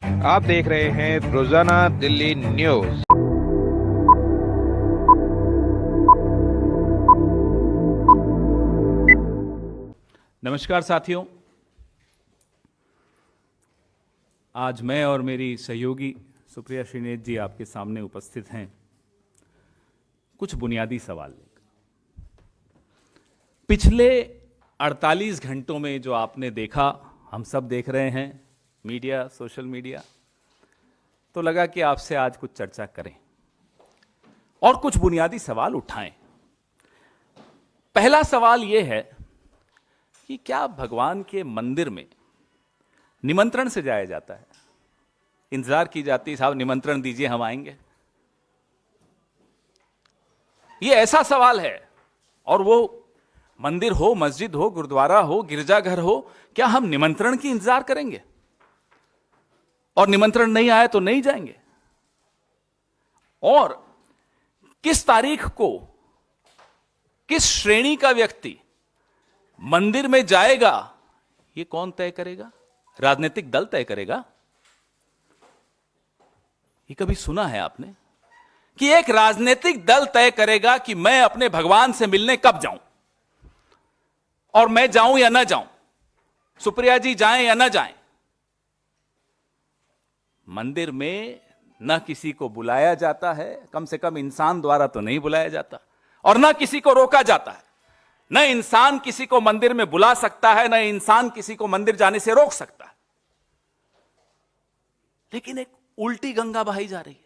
आप देख रहे हैं रोजाना दिल्ली न्यूज। नमस्कार साथियों, आज मैं और मेरी सहयोगी सुप्रिया श्रीनेत जी आपके सामने उपस्थित हैं कुछ बुनियादी सवाल लेकर। पिछले 48 घंटों में जो आपने देखा, हम सब देख रहे हैं, मीडिया, सोशल मीडिया, तो लगा कि आपसे आज कुछ चर्चा करें और कुछ बुनियादी सवाल उठाएं। पहला सवाल यह है कि क्या भगवान के मंदिर में निमंत्रण से जाया जाता है? इंतजार की जाती है, साहब निमंत्रण दीजिए, हम आएंगे। यह ऐसा सवाल है, और वो मंदिर हो, मस्जिद हो, गुरुद्वारा हो, गिरजाघर हो, क्या हम निमंत्रण की इंतजार करेंगे और निमंत्रण नहीं आए तो नहीं जाएंगे? और किस तारीख को किस श्रेणी का व्यक्ति मंदिर में जाएगा, ये कौन तय करेगा? राजनीतिक दल तय करेगा? ये कभी सुना है आपने कि एक राजनीतिक दल तय करेगा कि मैं अपने भगवान से मिलने कब जाऊं, और मैं जाऊं या ना जाऊं, सुप्रिया जी जाएं या ना जाएं? मंदिर में न किसी को बुलाया जाता है, कम से कम इंसान द्वारा तो नहीं बुलाया जाता, और न किसी को रोका जाता है। न इंसान किसी को मंदिर में बुला सकता है, न इंसान किसी को मंदिर जाने से रोक सकता है। लेकिन एक उल्टी गंगा बहाई जा रही है।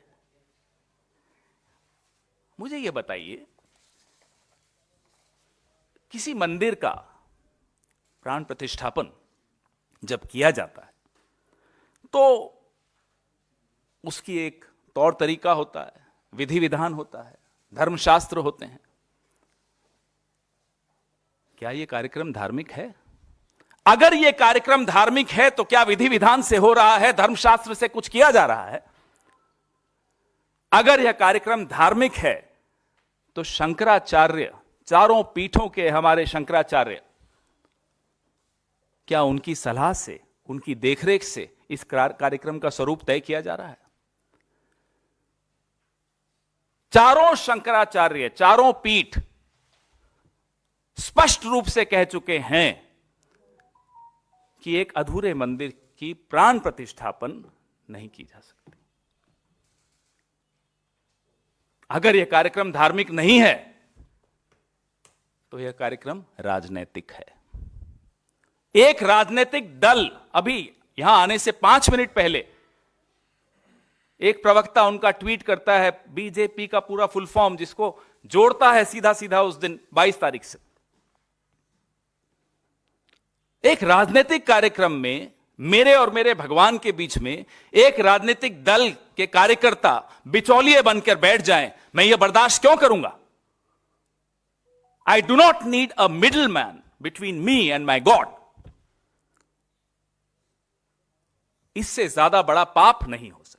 मुझे यह बताइए, किसी मंदिर का प्राण प्रतिष्ठापन जब किया जाता है तो उसकी एक तौर तरीका होता है, विधि विधान होता है, धर्मशास्त्र होते हैं। क्या यह कार्यक्रम धार्मिक है? अगर यह कार्यक्रम धार्मिक है तो क्या विधि विधान से हो रहा है, धर्मशास्त्र से कुछ किया जा रहा है? अगर यह कार्यक्रम धार्मिक है तो शंकराचार्य, चारों पीठों के हमारे शंकराचार्य, क्या उनकी सलाह से, उनकी देखरेख से इस कार्यक्रम का स्वरूप तय किया जा रहा है? चारों शंकराचार्य, चारों पीठ स्पष्ट रूप से कह चुके हैं कि एक अधूरे मंदिर की प्राण प्रतिष्ठापन नहीं की जा सकती। अगर यह कार्यक्रम धार्मिक नहीं है तो यह कार्यक्रम राजनैतिक है। एक राजनीतिक दल, अभी यहां आने से 5 मिनट पहले एक प्रवक्ता उनका ट्वीट करता है, बीजेपी का पूरा फुल फॉर्म, जिसको जोड़ता है सीधा सीधा उस दिन 22 तारीख से। एक राजनीतिक कार्यक्रम में मेरे और मेरे भगवान के बीच में एक राजनीतिक दल के कार्यकर्ता बिचौलिए बनकर बैठ जाएं, मैं यह बर्दाश्त क्यों करूंगा? I do not need a middle man between me and my God. इससे ज्यादा बड़ा पाप नहीं हो सकता।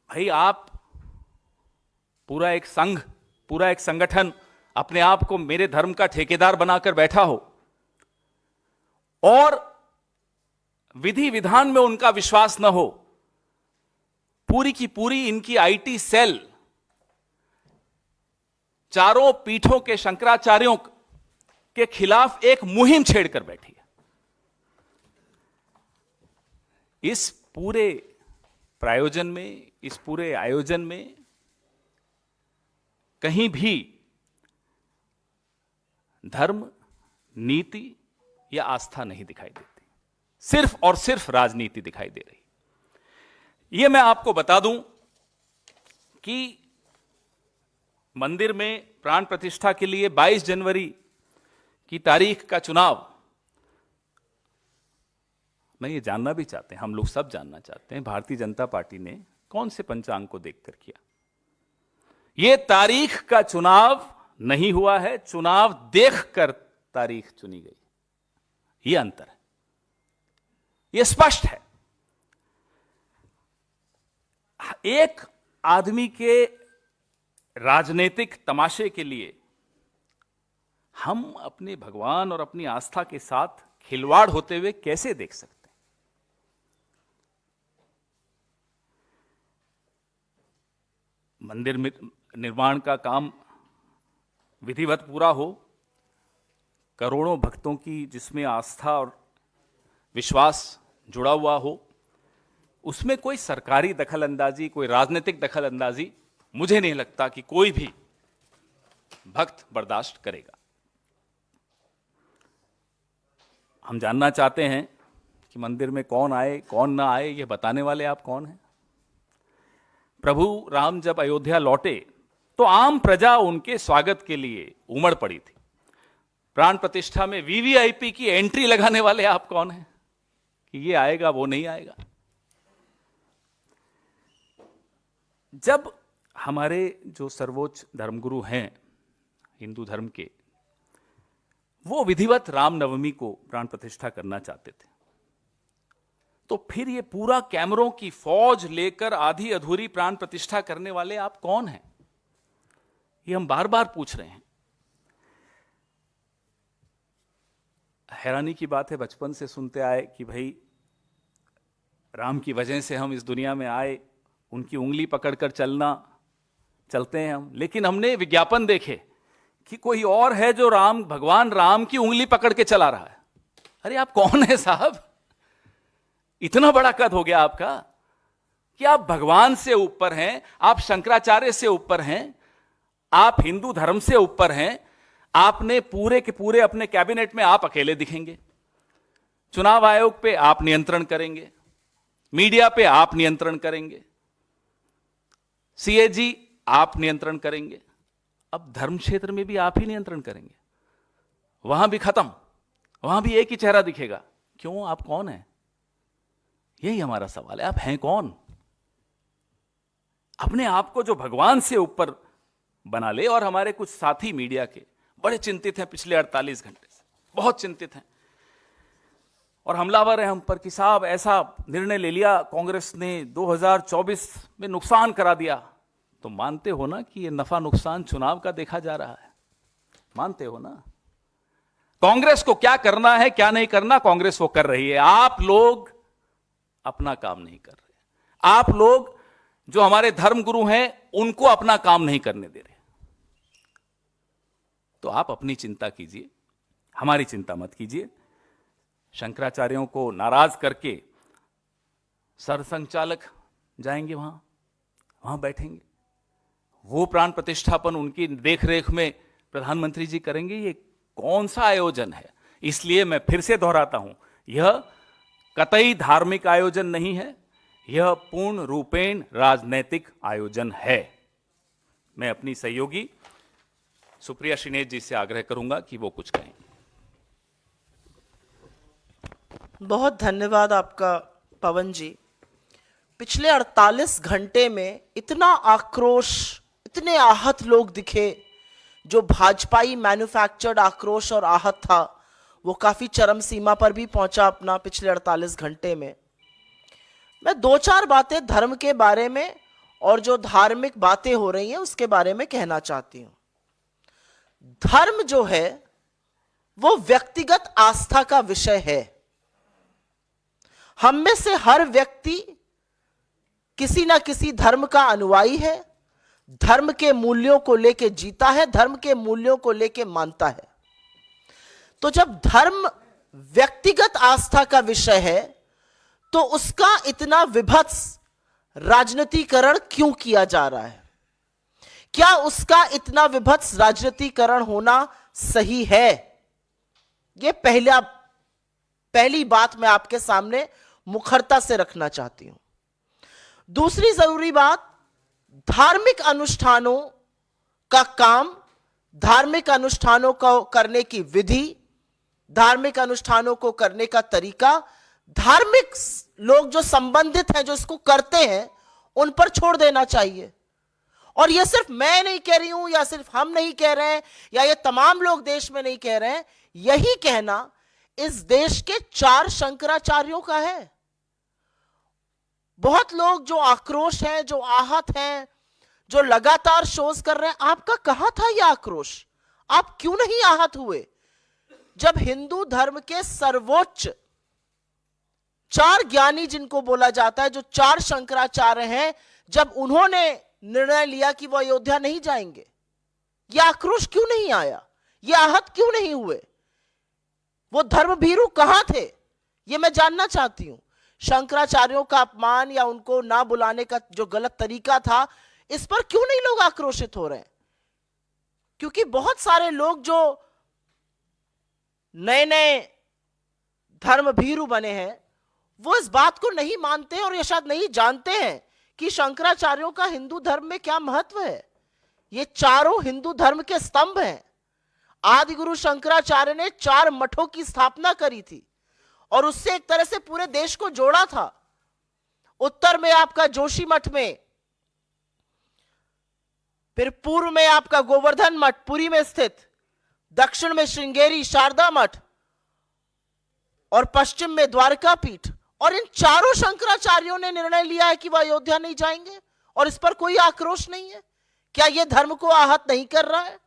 भाई, आप पूरा एक संघ, पूरा एक संगठन अपने आप को मेरे धर्म का ठेकेदार बनाकर बैठा हो, और विधि विधान में उनका विश्वास न हो, पूरी की पूरी इनकी आईटी सेल चारों पीठों के शंकराचार्यों के खिलाफ एक मुहिम छेड़कर बैठी है। इस पूरे प्रायोजन में, इस पूरे आयोजन में कहीं भी धर्म, नीति या आस्था नहीं दिखाई देती, सिर्फ और सिर्फ राजनीति दिखाई दे रही। यह मैं आपको बता दूं कि मंदिर में प्राण प्रतिष्ठा के लिए 22 जनवरी की तारीख का चुनाव, मैं ये जानना भी चाहते हैं, हम लोग सब जानना चाहते हैं, भारतीय जनता पार्टी ने कौन से पंचांग को देखकर किया? यह तारीख का चुनाव नहीं हुआ है, चुनाव देखकर तारीख चुनी गई। यह अंतर है, यह स्पष्ट है। एक आदमी के राजनीतिक तमाशे के लिए हम अपने भगवान और अपनी आस्था के साथ खिलवाड़ होते हुए कैसे देख सकते हैं? मंदिर निर्माण का काम विधिवत पूरा हो, करोड़ों भक्तों की जिसमें आस्था और विश्वास जुड़ा हुआ हो, उसमें कोई सरकारी दखलंदाजी, कोई राजनीतिक दखलंदाजी मुझे नहीं लगता कि कोई भी भक्त बर्दाश्त करेगा। हम जानना चाहते हैं कि मंदिर में कौन आए कौन ना आए, ये बताने वाले आप कौन हैं? प्रभु राम जब अयोध्या लौटे तो आम प्रजा उनके स्वागत के लिए उमड़ पड़ी थी। प्राण प्रतिष्ठा में वीवीआईपी की एंट्री लगाने वाले आप कौन हैं कि ये आएगा वो नहीं आएगा? जब हमारे जो सर्वोच्च धर्मगुरु हैं हिंदू धर्म के, वो विधिवत रामनवमी को प्राण प्रतिष्ठा करना चाहते थे, तो फिर ये पूरा कैमरों की फौज लेकर आधी अधूरी प्राण प्रतिष्ठा करने वाले आप कौन हैं? ये हम बार बार पूछ रहे हैं। हैरानी की बात है, बचपन से सुनते आए कि भाई राम की वजह से हम इस दुनिया में आए, उनकी उंगली पकड़कर चलते हैं हम, लेकिन हमने विज्ञापन देखे कि कोई और है जो भगवान राम की उंगली पकड़ के चला रहा है। अरे आप कौन है साहब? इतना बड़ा कद हो गया आपका कि आप भगवान से ऊपर हैं, आप शंकराचार्य से ऊपर हैं, आप हिंदू धर्म से ऊपर हैं। आपने पूरे के पूरे अपने कैबिनेट में आप अकेले दिखेंगे, चुनाव आयोग पे आप नियंत्रण करेंगे, मीडिया पे आप नियंत्रण करेंगे, सीएजी आप नियंत्रण करेंगे, अब धर्म क्षेत्र में भी आप ही नियंत्रण करेंगे। वहां भी खत्म, वहां भी एक ही चेहरा दिखेगा। क्यों? आप कौन हैं? यही हमारा सवाल है, आप हैं कौन? अपने आप को जो भगवान से ऊपर बना ले। और हमारे कुछ साथी मीडिया के बड़े चिंतित हैं पिछले 48 घंटे से, बहुत चिंतित हैं और हमलावर हैं हम पर कि साहब ऐसा निर्णय ले लिया कांग्रेस ने, 2024 में नुकसान करा दिया। तो मानते हो ना कि ये नफा नुकसान चुनाव का देखा जा रहा है? मानते हो ना? कांग्रेस को क्या करना है क्या नहीं करना, कांग्रेस वो कर रही है। आप लोग अपना काम नहीं कर रहे। आप लोग जो हमारे धर्मगुरु हैं उनको अपना काम नहीं करने दे रहे। तो आप अपनी चिंता कीजिए, हमारी चिंता मत कीजिए। शंकराचार्यों को नाराज करके सरसंघचालक जाएंगे, वहां बैठेंगे, वो प्राण प्रतिष्ठापन उनकी देखरेख में प्रधानमंत्री जी करेंगे। ये कौन सा आयोजन है? इसलिए मैं फिर से दोहराता हूं, यह कतई धार्मिक आयोजन नहीं है, यह पूर्ण रूपेण राजनैतिक आयोजन है। मैं अपनी सहयोगी सुप्रिया श्रीनेश जी से आग्रह करूंगा कि वो कुछ कहें। बहुत धन्यवाद आपका पवन जी। पिछले 48 घंटे में इतना आक्रोश, इतने आहत लोग दिखे। जो भाजपाई मैन्युफैक्चर्ड आक्रोश और आहत था वो काफी चरम सीमा पर भी पहुंचा अपना पिछले 48 घंटे में। मैं 2-4 बातें धर्म के बारे में और जो धार्मिक बातें हो रही हैं उसके बारे में कहना चाहती हूं। धर्म जो है वो व्यक्तिगत आस्था का विषय है। हम में से हर व्यक्ति किसी ना किसी धर्म का अनुयायी है, धर्म के मूल्यों को लेके जीता है, धर्म के मूल्यों को लेके मानता है। तो जब धर्म व्यक्तिगत आस्था का विषय है तो उसका इतना विभत्स राजनीतिकरण क्यों किया जा रहा है? क्या उसका इतना विभत्स राजनीतिकरण होना सही है? यह पहली बात मैं आपके सामने मुखरता से रखना चाहती हूं। दूसरी जरूरी बात, धार्मिक अनुष्ठानों का काम, धार्मिक अनुष्ठानों को करने की विधि, धार्मिक अनुष्ठानों को करने का तरीका, धार्मिक लोग जो संबंधित हैं, जो इसको करते हैं, उन पर छोड़ देना चाहिए। और यह सिर्फ मैं नहीं कह रही हूं, या सिर्फ हम नहीं कह रहे हैं, या ये तमाम लोग देश में नहीं कह रहे हैं। यही कहना इस देश के 4 शंकराचार्यों का है। बहुत लोग जो आक्रोश हैं, जो आहत हैं, जो लगातार शोज कर रहे हैं, आपका कहां था यह आक्रोश? आप क्यों नहीं आहत हुए? जब हिंदू धर्म के सर्वोच्च 4 ज्ञानी जिनको बोला जाता है, जो 4 शंकराचार्य हैं, जब उन्होंने निर्णय लिया कि वो अयोध्या नहीं जाएंगे, यह आक्रोश क्यों नहीं आया? ये आहत क्यों नहीं हुए? वो धर्मभीरू कहां थे? ये मैं जानना चाहती हूं। शंकराचार्यों का अपमान या उनको ना बुलाने का जो गलत तरीका था, इस पर क्यों नहीं लोग आक्रोशित हो रहे हैं? क्योंकि बहुत सारे लोग जो नए नए धर्मभीरू बने हैं, वो इस बात को नहीं मानते और ये शायद नहीं जानते हैं कि शंकराचार्यों का हिंदू धर्म में क्या महत्व है। ये चारों हिंदू धर्म के स्तंभ हैं। आदि गुरु शंकराचार्य ने 4 मठों की स्थापना करी थी और उससे एक तरह से पूरे देश को जोड़ा था। उत्तर में आपका जोशी मठ में, फिर पूर्व में आपका गोवर्धन मठ पुरी में स्थित, दक्षिण में श्रृंगेरी शारदा मठ और पश्चिम में द्वारका पीठ। और इन चारों शंकराचार्यों ने निर्णय लिया है कि वह अयोध्या नहीं जाएंगे और इस पर कोई आक्रोश नहीं है। क्या यह धर्म को आहत नहीं कर रहा है?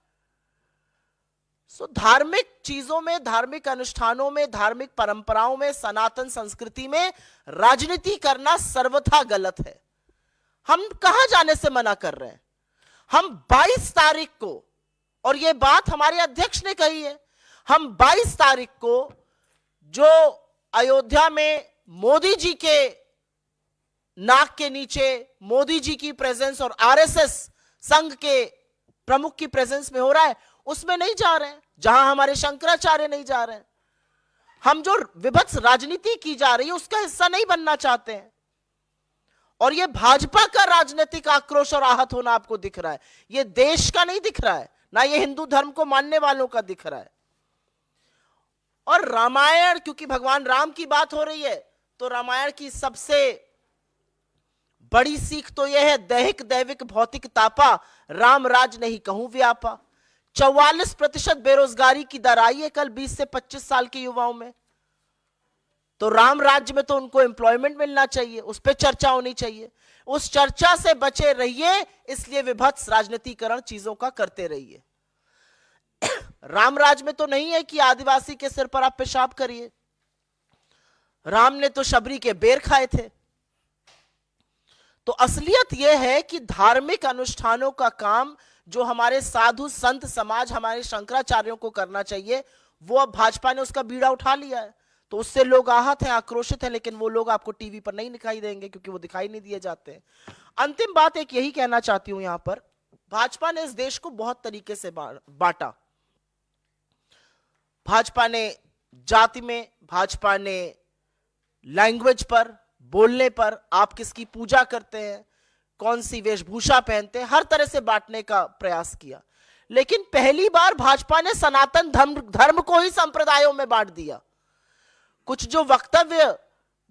धार्मिक चीजों में, धार्मिक अनुष्ठानों में, धार्मिक परंपराओं में, सनातन संस्कृति में राजनीति करना सर्वथा गलत है। हम कहां जाने से मना कर रहे हैं? हम 22 तारीख को, और यह बात हमारे अध्यक्ष ने कही है, हम 22 तारीख को जो अयोध्या में मोदी जी के नाक के नीचे मोदी जी की प्रेजेंस और आरएसएस संघ के प्रमुख की प्रेजेंस में हो रहा है, उसमें नहीं जा रहे हैं। जहां हमारे शंकराचार्य नहीं जा रहे हैं, हम जो विभत्स राजनीति की जा रही है उसका हिस्सा नहीं बनना चाहते हैं। और यह भाजपा का राजनीतिक आक्रोश और आहत होना आपको दिख रहा है, यह देश का नहीं दिख रहा है, ना यह हिंदू धर्म को मानने वालों का दिख रहा है। और रामायण, क्योंकि भगवान राम की बात हो रही है, तो रामायण की सबसे बड़ी सीख तो यह है, दैहिक दैविक भौतिक तापा, राम राज नहीं कहूं व्यापा। 44% बेरोजगारी की दर आई है कल 20 से 25 साल के युवाओं में। तो राम राज्य में तो उनको एम्प्लॉयमेंट मिलना चाहिए, उस पर चर्चा होनी चाहिए। उस चर्चा से बचे रहिए, इसलिए विभत्स राजनीतिकरण चीजों का करते रहिए। राम राज में तो नहीं है कि आदिवासी के सिर पर आप पेशाब करिए। राम ने तो शबरी के बेर खाए थे। तो असलियत यह है कि धार्मिक अनुष्ठानों का काम जो हमारे साधु संत समाज, हमारे शंकराचार्यों को करना चाहिए, वो अब भाजपा ने उसका बीड़ा उठा लिया है। तो उससे लोग आहत हैं, आक्रोशित हैं, लेकिन वो लोग आपको टीवी पर नहीं दिखाई देंगे क्योंकि वो दिखाई नहीं दिए जाते हैं। अंतिम बात एक यही कहना चाहती हूं, यहां पर भाजपा ने इस देश को बहुत तरीके से बांटा। भाजपा ने जाति में, भाजपा ने लैंग्वेज पर, बोलने पर, आप किसकी पूजा करते हैं, कौन सी वेशभूषा पहनते हैं, हर तरह से बांटने का प्रयास किया। लेकिन पहली बार भाजपा ने सनातन धर्म को ही संप्रदायों में बांट दिया। कुछ जो वक्तव्य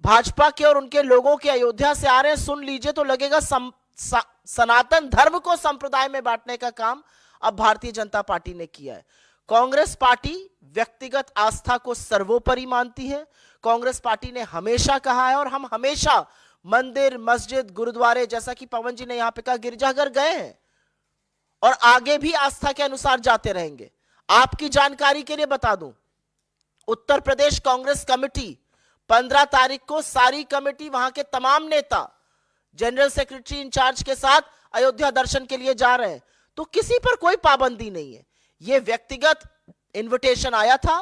भाजपा के और उनके लोगों के अयोध्या से आ रहे हैं, सुन लीजिए तो लगेगा सनातन धर्म को संप्रदाय में बांटने का काम अब भारतीय जनता पार्टी ने किया है। कांग्रेस पार्टी व्यक्तिगत आस्था को सर्वोपरि मानती है। कांग्रेस पार्टी ने हमेशा कहा है, और हम हमेशा मंदिर, मस्जिद, गुरुद्वारे, जैसा कि पवन जी ने यहां पे कहा, गिरजाघर गए हैं और आगे भी आस्था के अनुसार जाते रहेंगे। आपकी जानकारी के लिए बता दूं, उत्तर प्रदेश कांग्रेस कमेटी 15 तारीख को सारी कमेटी, वहां के तमाम नेता जनरल सेक्रेटरी इंचार्ज के साथ अयोध्या दर्शन के लिए जा रहे हैं। तो किसी पर कोई पाबंदी नहीं है। यह व्यक्तिगत इनविटेशन आया था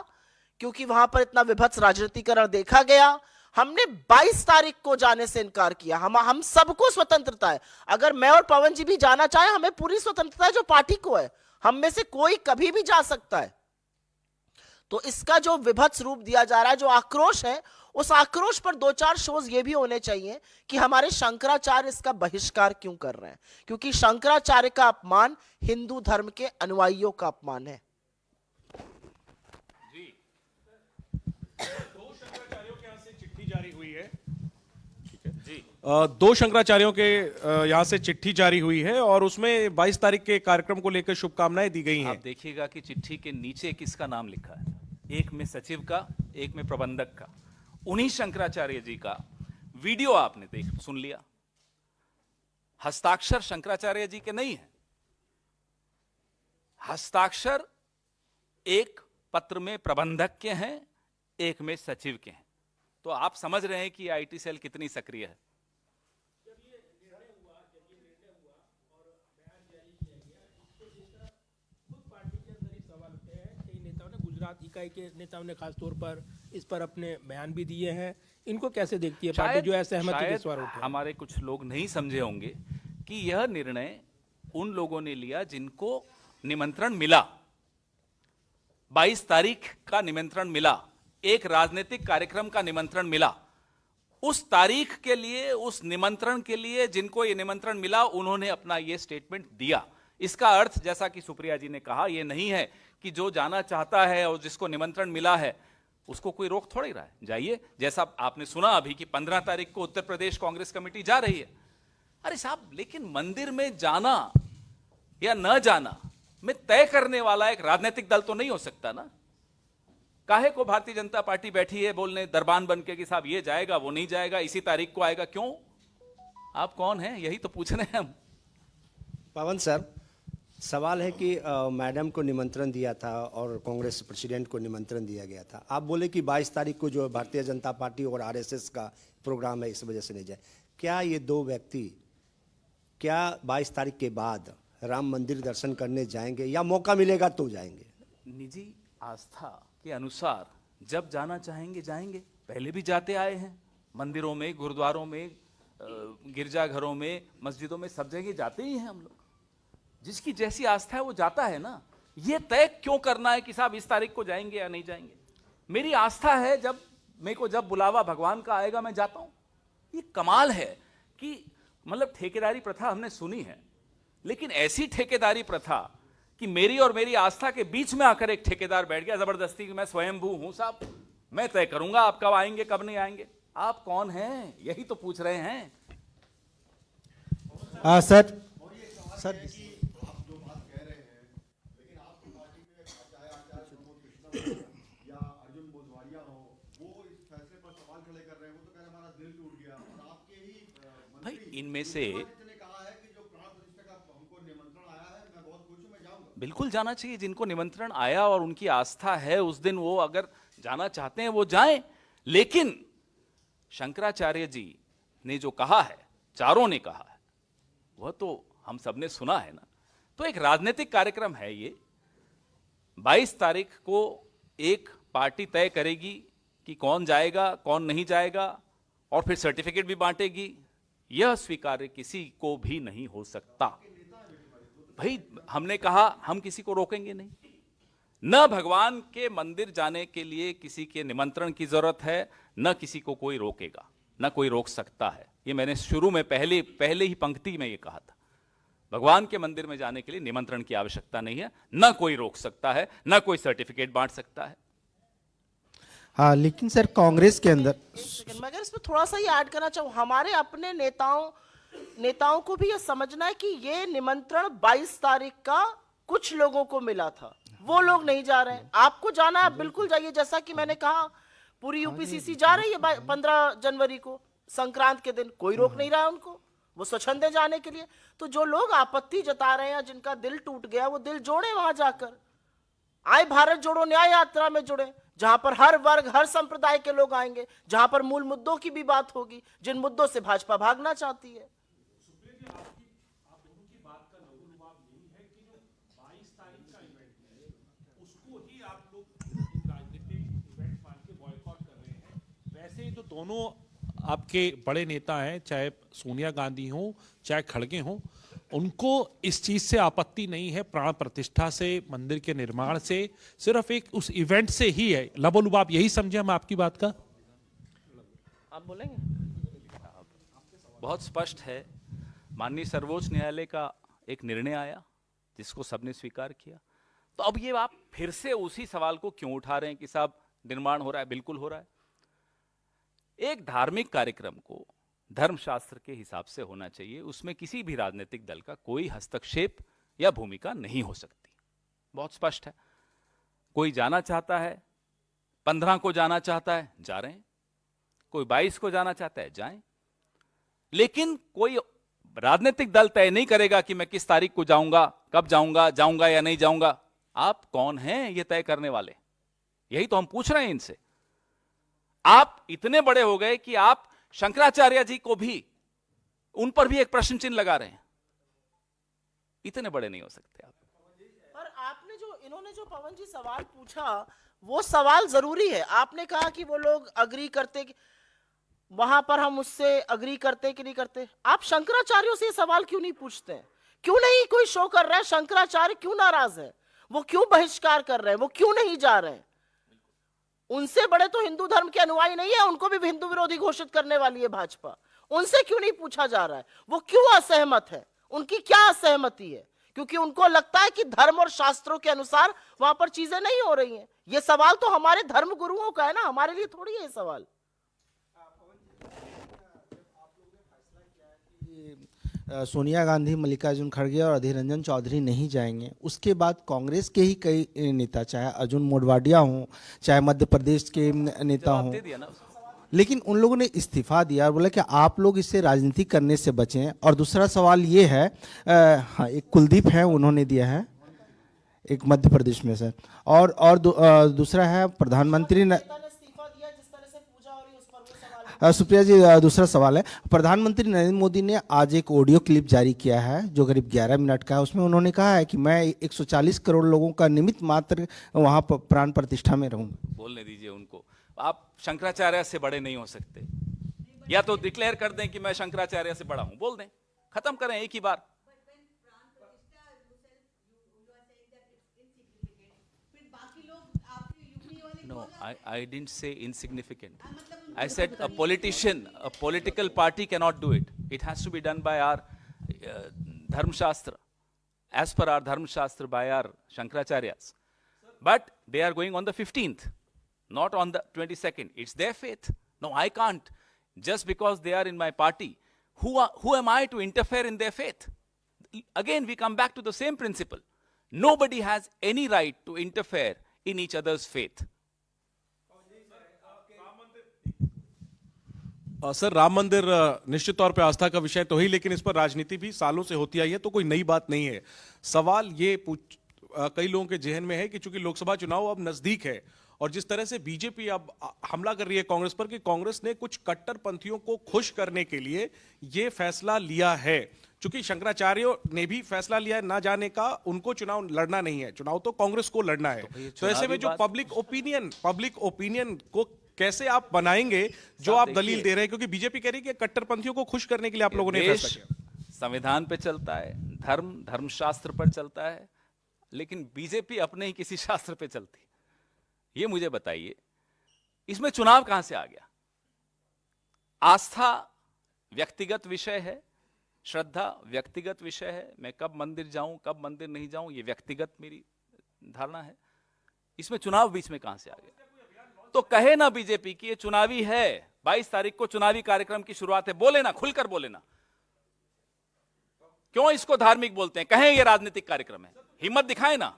क्योंकि वहां पर इतना विभत्स राजनीतिकरण देखा गया। हमने 22 तारीख को जाने से इनकार किया। हम सबको स्वतंत्रता है, अगर मैं और पवन जी भी जाना चाहे, हमें पूरी स्वतंत्रता है जो पार्टी को है। हम में से कोई कभी भी जा सकता है। तो इसका जो विभत्स रूप दिया जा रहा है, जो आक्रोश है, उस आक्रोश पर 2-4 शोज ये भी होने चाहिए कि हमारे शंकराचार्य इसका बहिष्कार क्यों कर रहे हैं, क्योंकि शंकराचार्य का अपमान हिंदू धर्म के अनुयायियों का अपमान है। जी, 2 शंकराचार्यों के यहां से चिट्ठी जारी हुई है। ठीक है जी, 2 शंकराचार्यों के यहां से चिट्ठी जारी हुई है और उसमें 22 तारीख के कार्यक्रम को लेकर शुभकामनाएं दी गई हैं। आप देखिएगा कि चिट्ठी के नीचे किसका नाम लिखा है, एक में सचिव का, एक में प्रबंधक का। उन्हीं शंकराचार्य जी का वीडियो आपने सुन लिया। हस्ताक्षर शंकराचार्य जी के नहीं है, हस्ताक्षर एक पत्र में प्रबंधक के हैं, एक में सचिव के हैं। तो आप समझ रहे हैं कि आईटी सेल कितनी सक्रिय है। गुजरात इकाई के नेताओं ने खास तौर पर इस पर अपने बयान भी दिए हैं। इनको कैसे देखती है पार्टी जो है सहमति के स्वर उठे? हमारे कुछ लोग नहीं समझे होंगे कि यह निर्णय उन लोगों ने लिया जिनको निमंत्रण मिला। 22 तारीख का निमंत्रण मिला, एक राजनीतिक कार्यक्रम का निमंत्रण मिला। उस तारीख के लिए, उस निमंत्रण के लिए जिनको ये निमंत्रण मिला, उन्होंने अपना ये स्टेटमेंट दिया। इसका अर्थ, जैसा कि सुप्रिया जी ने कहा, यह नहीं है कि जो जाना चाहता है और जिसको निमंत्रण मिला है उसको कोई रोक थोड़ी रहा है, जाइए। जैसा आपने सुना अभी कि 15 तारीख को उत्तर प्रदेश कांग्रेस कमेटी जा रही है। अरे साहब, लेकिन मंदिर में जाना या न जाना में तय करने वाला एक राजनीतिक दल तो नहीं हो सकता ना। काहे को भारतीय जनता पार्टी बैठी है बोलने दरबान बन के कि साहब ये जाएगा, वो नहीं जाएगा, इसी तारीख को आएगा? क्यों? आप कौन हैं? यही तो पूछ रहे हैं हम। पवन सर, सवाल है कि मैडम को निमंत्रण दिया था और कांग्रेस प्रेसिडेंट को निमंत्रण दिया गया था। आप बोले कि 22 तारीख को जो भारतीय जनता पार्टी और आरएसएस का प्रोग्राम है, इस वजह से नहीं जाए। क्या ये दो व्यक्ति क्या 22 तारीख के बाद राम मंदिर दर्शन करने जाएंगे या मौका मिलेगा तो जाएंगे? निजी आस्था के अनुसार जब जाना चाहेंगे जाएंगे। पहले भी जाते आए हैं, मंदिरों में, गुरुद्वारों में, गिरजाघरों में, मस्जिदों में, सब जगह जाते ही हैं हम लोग। जिसकी जैसी आस्था है वो जाता है ना। ये तय क्यों करना है कि साहब इस तारीख को जाएंगे या नहीं जाएंगे? मेरी आस्था है, जब मेरे को जब बुलावा भगवान का आएगा मैं जाता हूं। ये कमाल है कि मतलब ठेकेदारी प्रथा हमने सुनी है, लेकिन ऐसी ठेकेदारी प्रथा कि मेरी और मेरी आस्था के बीच में आकर एक ठेकेदार बैठ गया जबरदस्ती कि मैं स्वयंभू हूं साहब, मैं तय करूंगा आप कब आएंगे कब नहीं आएंगे। आप कौन हैं? यही तो पूछ रहे हैं। सर भाई, इनमें से बिल्कुल जाना चाहिए जिनको निमंत्रण आया और उनकी आस्था है उस दिन, वो अगर जाना चाहते हैं वो जाएं। लेकिन शंकराचार्य जी ने जो कहा है, चारों ने कहा है, वह तो हम सबने सुना है ना। तो एक राजनीतिक कार्यक्रम है ये। 22 तारीख को एक पार्टी तय करेगी कि कौन जाएगा कौन नहीं जाएगा, और फिर सर्टिफिकेट भी बांटेगी। यह स्वीकार्य किसी को भी नहीं हो सकता। भाई, हमने कहा हम किसी को रोकेंगे नहीं। न भगवान के मंदिर जाने के लिए किसी के निमंत्रण की जरूरत है, न किसी को कोई रोकेगा, न कोई रोक सकता है। ये मैंने शुरू में पहले ही पंक्ति में ये कहा था। भगवान के मंदिर में जाने के लिए निमंत्रण की आवश्यकता नहीं है, न कोई रोक सकता है, न कोई सर्टिफिकेट बांट सकता है। हाँ, लेकिन सर कांग्रेस के अंदर मैं अगर इसमें थोड़ा सा ही ऐड करना चाहूँ, हमारे अपने नेताओं को भी ये समझना है कि ये निमंत्रण 22 तारीख का कुछ लोगों को मिला था, वो लोग नहीं जा रहे हैं। आपको जाना है, बिल्कुल जाइए। जैसा कि मैंने कहा, पूरी यूपीसीसी जा रही है 15 जनवरी को, संक्रांत के दिन। कोई रोक नहीं रहा है उनको, वो स्वच्छंद है जाने के लिए। तो जो लोग आपत्ति जता रहे हैं, जिनका दिल टूट गया, वो दिल जोड़े वहां जाकर। आए भारत जोड़ो न्याय यात्रा में जुड़े, जहां पर हर वर्ग हर संप्रदाय के लोग आएंगे, जहां पर मूल मुद्दों की भी बात होगी, जिन मुद्दों से भाजपा भागना चाहती है। वैसे ही तो दोनों आपके बड़े नेता हैं, चाहे सोनिया गांधी हो चाहे खड़गे हो, उनको इस चीज से आपत्ति नहीं है। प्राण प्रतिष्ठा से, मंदिर के निर्माण से, सिर्फ एक उस इवेंट से ही है। लबोलुबाब यही समझे हम आपकी बात का? आप बोलेंगे? बहुत स्पष्ट है। माननीय सर्वोच्च न्यायालय का एक निर्णय आया जिसको सबने स्वीकार किया। तो अब ये आप फिर से उसी सवाल को क्यों उठा रहे हैं कि साहब निर्माण हो रहा है? बिल्कुल हो रहा है। एक धार्मिक कार्यक्रम को धर्मशास्त्र के हिसाब से होना चाहिए, उसमें किसी भी राजनीतिक दल का कोई हस्तक्षेप या भूमिका नहीं हो सकती। बहुत स्पष्ट है। कोई जाना चाहता है, 15 को जाना चाहता है, जा रहे हैं। कोई 22 को जाना चाहता है, जाएं। लेकिन कोई राजनीतिक दल तय नहीं करेगा कि मैं किस तारीख को जाऊंगा, कब जाऊंगा, जाऊंगा या नहीं जाऊंगा। आप कौन हैं ये तय करने वाले? यही तो हम पूछ रहे हैं इनसे। आप इतने बड़े हो गए कि आप शंकराचार्य जी को भी, उन पर भी एक प्रश्न चिन्ह लगा रहे हैं। इतने बड़े नहीं हो सकते आप। पर आपने जो, इन्होंने जो पवन जी सवाल पूछा, वो सवाल जरूरी है। आपने कहा कि वो लोग अग्री करते कि, वहां पर हम उससे अग्री करते कि नहीं करते। आप शंकराचार्यों से ये सवाल क्यों नहीं पूछते हैं? क्यों नहीं कोई शो कर रहा है? शंकराचार्य क्यों नाराज है? वो क्यों बहिष्कार कर रहे हैं? वो क्यों नहीं जा रहे हैं? उनसे बड़े तो हिंदू धर्म के अनुयायी नहीं है, उनको भी हिंदू विरोधी घोषित करने वाली है भाजपा। उनसे क्यों नहीं पूछा जा रहा है? वो क्यों असहमत है? उनकी क्या असहमति है? क्योंकि उनको लगता है कि धर्म और शास्त्रों के अनुसार वहां पर चीजें नहीं हो रही हैं। ये सवाल तो हमारे धर्म गुरुओं का है ना, हमारे लिए थोड़ी है ये सवाल। सोनिया गांधी, मल्लिकार्जुन खड़गे और अधीर रंजन चौधरी नहीं जाएंगे, उसके बाद कांग्रेस के ही कई नेता, चाहे अर्जुन मोढवाडिया हों, चाहे मध्य प्रदेश के नेता हों, लेकिन उन लोगों ने इस्तीफा दिया और बोला कि आप लोग इससे राजनीति करने से बचें। और दूसरा सवाल ये है, हाँ, एक कुलदीप है, उन्होंने दिया है, एक मध्य प्रदेश में सर, और दूसरा है प्रधानमंत्री सुप्रिया जी, दूसरा सवाल है, प्रधानमंत्री नरेंद्र मोदी ने आज एक ऑडियो क्लिप जारी किया है जो करीब 11 मिनट का है। उसमें उन्होंने कहा है कि मैं 140 करोड़ लोगों का निमित्त मात्र वहां पर प्राण प्रतिष्ठा में रहूंगा। बोलने दीजिए उनको। आप शंकराचार्य से बड़े नहीं हो सकते। या तो डिक्लेयर कर दें कि मैं शंकराचार्य से बड़ा हूं, बोल दें, खत्म करें एक ही बार। No, I didn't say insignificant. I said a politician, a political party cannot do it. It has to be done by our Dharma Shastra, as per our Dharma Shastra by our Shankaracharyas. But they are going on the 15th, not on the 22nd. It's their faith. No, I can't. Just because they are in my party, who am I to interfere in their faith? Again, we come back to the same principle. Nobody has any right to interfere in each other's faith. Sir, Ram मंदिर निश्चित तौर पे आस्था का विषय तो ही, लेकिन इस पर राजनीति भी सालों से होती आई है, तो कोई नई बात नहीं है। सवाल ये कई लोगों के जहन में है कि चूंकि लोकसभा चुनाव अब नजदीक है और जिस तरह से बीजेपी अब हमला कर रही है कांग्रेस पर, कि कांग्रेस ने कुछ कट्टरपंथियों को खुश करने के लिए ये फैसला लिया है। चूंकि शंकराचार्यों ने भी फैसला लिया है ना जाने का, उनको चुनाव लड़ना नहीं है, चुनाव तो कांग्रेस को लड़ना है। तो ऐसे में जो पब्लिक ओपिनियन को कैसे आप बनाएंगे जो आप दलील दे रहे हैं, क्योंकि बीजेपी कह रही है कि कट्टरपंथियों को खुश करने के लिए आप लोगों ने फैसला किया। संविधान पे चलता है, धर्मशास्त्र पर चलता है, लेकिन बीजेपी अपने ही किसी शास्त्र पे चलती है। ये मुझे बताइए, इसमें चुनाव कहां से आ गया? आस्था व्यक्तिगत विषय है, श्रद्धा व्यक्तिगत विषय है। मैं कब मंदिर जाऊं, कब मंदिर नहीं जाऊं, ये व्यक्तिगत मेरी धारणा है। इसमें चुनाव बीच में कहां से आ गया? तो कहे ना बीजेपी कि ये चुनावी है, 22 तारीख को चुनावी कार्यक्रम की शुरुआत है, बोले ना, खुलकर बोले ना। क्यों इसको धार्मिक बोलते हैं? कहें ये राजनीतिक कार्यक्रम है, हिम्मत दिखाए ना।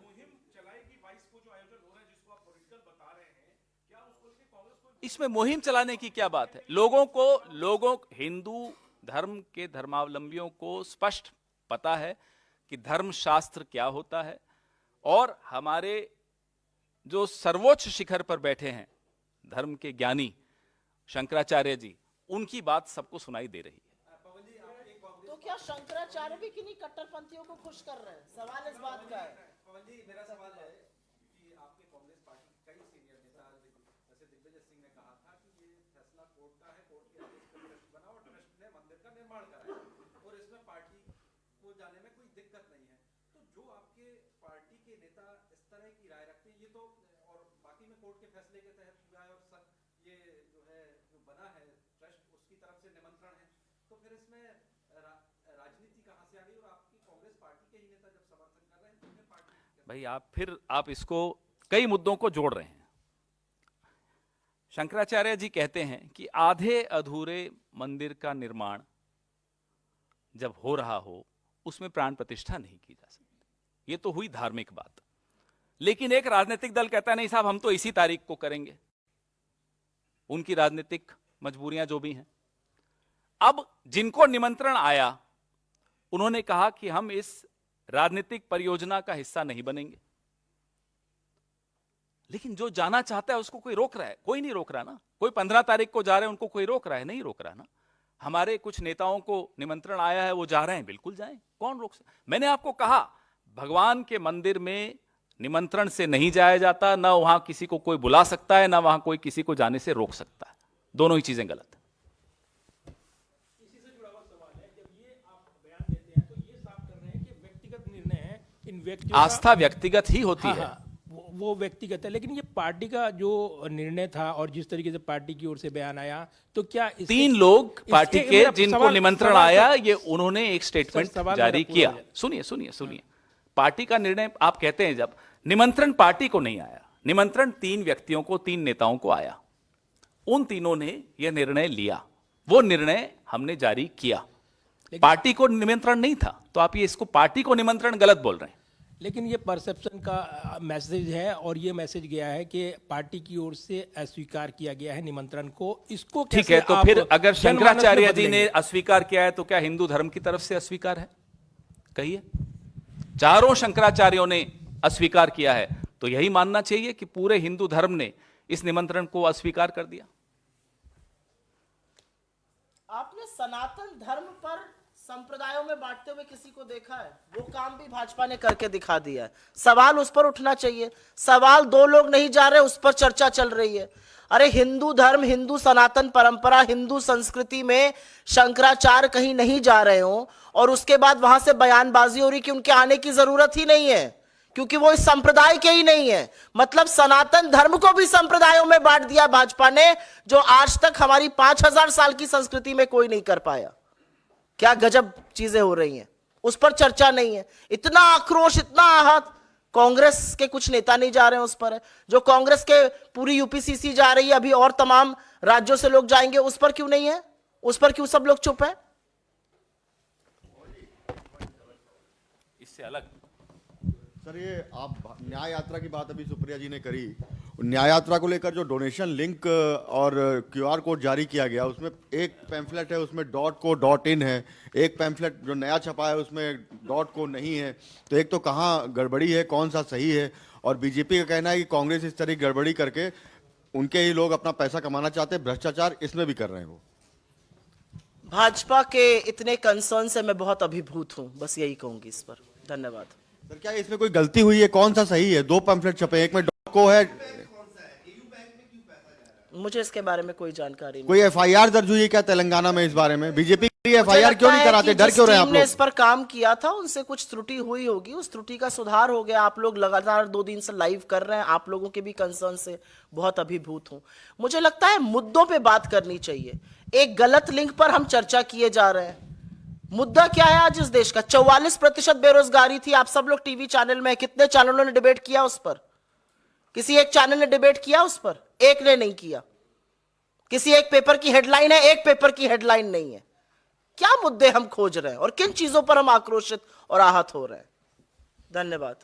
इसमें मुहिम चलाने की क्या बात है? लोगों हिंदू धर्म के धर्मावलंबियों को स्पष्ट पता है कि धर्मशास्त्र क्या होता है, और हमारे जो सर्वोच्च शिखर पर बैठे हैं धर्म के ज्ञानी शंकराचार्य जी, उनकी बात सबको सुनाई दे रही है। तो क्या शंकराचार्य भी किन्हीं कट्टरपंथियों को खुश कर रहे हैं? सवाल इस बात का है। पवन जी, मेरा सवाल है कि आपके कांग्रेस पार्टी के कई सीनियर नेता जैसे दिग्विजय सिंह ने कहा था कि ये फैसला कोर्ट का है, कोर्ट के आदेश पर ट्रस्ट बना और ट्रस्ट ने मंदिर का निर्माण कराया और इसमें पार्टी को जाने में कोई दिक्कत नहीं है। तो जो आपके पार्टी के नेता इस तरह की राय रखते हैं, ये तो, और बाकी में कोर्ट के फैसले के तहत हुआ है और सब ये जो है जो बना है ट्रस्ट, उसकी तरफ से निमंत्रण है, तो फिर इसमें राजनीति कहां से आ गई? और आपकी कांग्रेस पार्टी के ही नेता जब समर्थन कर रहे हैं तो फिर पार्टी, भाई आप इसको कई मुद्दों को जोड़ रहे हैं। शंकराचार्य जी कहते हैं कि आधे अधूरे मंदिर का निर्माण जब हो रहा हो उसमें प्राण प्रतिष्ठा नहीं की जा सकती। ये तो हुई धार्मिक बात। लेकिन एक राजनीतिक दल कहता है नहीं साहब, हम तो इसी तारीख को करेंगे। उनकी राजनीतिक मजबूरियां जो भी हैं। अब जिनको निमंत्रण आया उन्होंने कहा कि हम इस राजनीतिक परियोजना का हिस्सा नहीं बनेंगे। लेकिन जो जाना चाहता है उसको कोई रोक रहा है? कोई नहीं रोक रहा ना। कोई 15 तारीख को जा रहे हैं, उनको कोई रोक रहा है? नहीं रोक रहा ना। हमारे कुछ नेताओं को निमंत्रण आया है, वो जा रहे हैं, बिल्कुल जाएं, कौन रोक सकता? मैंने आपको कहा भगवान के मंदिर में निमंत्रण से नहीं जाया जाता, ना वहां किसी को कोई बुला सकता है, ना वहां कोई किसी को जाने से रोक सकता है। दोनों ही चीजें गलत है। इसी से जुड़ा हुआ सवाल है, जब ये आप बयान देते हैं तो ये साफ कर रहे हैं कि व्यक्तिगत निर्णय है इन व्यक्तियों का। आस्था व्यक्तिगत ही होती हाँ, है। हाँ, वो व्यक्तिगत है, लेकिन ये पार्टी का जो निर्णय था और जिस तरीके से पार्टी की ओर से बयान आया, तो क्या 3 लोग पार्टी के जिनको निमंत्रण आया, ये उन्होंने एक स्टेटमेंट सवाल जारी मेरा पूरा किया। हो जाए। सुनिए, पार्टी का निर्णय आप कहते हैं, जब निमंत्रण पार्टी को नहीं आया, निमंत्रण 3 व्यक्तियों को, 3 नेताओं को आया, उन तीनों ने यह निर्णय लिया, वो निर्णय हमने जारी किया। पार्टी को निमंत्रण नहीं था, तो आप ये इसको पार्टी को निमंत्रण गलत बोल रहे हैं। लेकिन ये परसेप्शन का मैसेज है, और ये मैसेज गया है कि पार्टी की ओर से अस्वीकार किया गया है निमंत्रण को। इसको ठीक है, तो फिर अगर शंकराचार्य जी ने अस्वीकार किया है, तो क्या हिंदू धर्म की तरफ से अस्वीकार है? कहिए। चारों शंकराचार्यों ने अस्वीकार किया है, तो यही मानना चाहिए कि पूरे हिंदू धर्म ने इस निमंत्रण को अस्वीकार कर दिया। आपने सनातन धर्म पर संप्रदायों में बांटते हुए किसी को देखा है? वो काम भी भाजपा ने करके दिखा दिया है। सवाल उस पर उठना चाहिए। सवाल 2 लोग नहीं जा रहे, उस पर चर्चा चल रही है। अरे हिंदू धर्म, हिंदू सनातन परंपरा, हिंदू संस्कृति में शंकराचार्य कहीं नहीं जा रहे हो और उसके बाद वहां से बयानबाजी हो रही कि उनके आने की जरूरत ही नहीं है, क्योंकि वो इस संप्रदाय के ही नहीं है। मतलब सनातन धर्म को भी संप्रदायों में बांट दिया भाजपा ने, जो आज तक हमारी 5000 साल की संस्कृति में कोई नहीं कर पाया। क्या गजब चीजें हो रही हैं, उस पर चर्चा नहीं है। इतना आक्रोश, इतना आहत, कांग्रेस के कुछ नेता नहीं जा रहे हैं उस पर है। जो कांग्रेस के पूरी यूपीसीसी जा रही है, अभी और तमाम राज्यों से लोग जाएंगे, उस पर क्यों नहीं है? उस पर क्यों सब लोग चुप है? इससे अलग सर, ये आप न्याय यात्रा की बात अभी सुप्रिया जी ने करी, न्याय यात्रा को लेकर जो डोनेशन लिंक और क्यूआर कोड जारी किया गया, उसमें एक पैम्फलेट है, उसमें .co.in है, एक पैम्फलेट जो नया छपा है उसमें .co नहीं है। तो एक तो कहाँ गड़बड़ी है, कौन सा सही है? और बीजेपी का कहना है कि कांग्रेस इस तरह की गड़बड़ी करके उनके ही लोग अपना पैसा कमाना चाहते हैं, भ्रष्टाचार इसमें भी कर रहे हैं वो। भाजपा के इतने कंसर्न से मैं बहुत अभिभूत हूं, बस यही कहूंगी इस पर। धन्यवाद। सर, क्या इसमें कोई गलती हुई है? कौन सा सही है? 2 पैम्फलेट छपे, एक में .co है। मुझे इसके बारे में कोई जानकारी नहीं। कोई एफआईआर दर्ज हुई है क्या तेलंगाना में इस बारे में? बीजेपी एफआईआर क्यों नहीं कराते? डर क्यों रहे आप लोग? इस पर काम किया था, उनसे कुछ त्रुटि हुई होगी, उस त्रुटि का सुधार हो गया। आप लोग लगातार 2 दिन से लाइव कर रहे हैं, आप लोगों के भी कंसर्न से बहुत अभिभूत हूं। मुझे लगता है मुद्दों पे बात करनी चाहिए। एक गलत लिंक पर हम चर्चा किए जा रहे हैं। मुद्दा क्या है आज इस देश का? 44% बेरोजगारी थी। आप सब लोग टीवी चैनल में, कितने चैनलों ने डिबेट किया उस पर? किसी एक चैनल ने डिबेट किया उस पर? एक ने नहीं किया। किसी एक पेपर की हेडलाइन है, एक पेपर की हेडलाइन नहीं है। क्या मुद्दे हम खोज रहे हैं और किन चीजों पर हम आक्रोशित और आहत हो रहे हैं? धन्यवाद।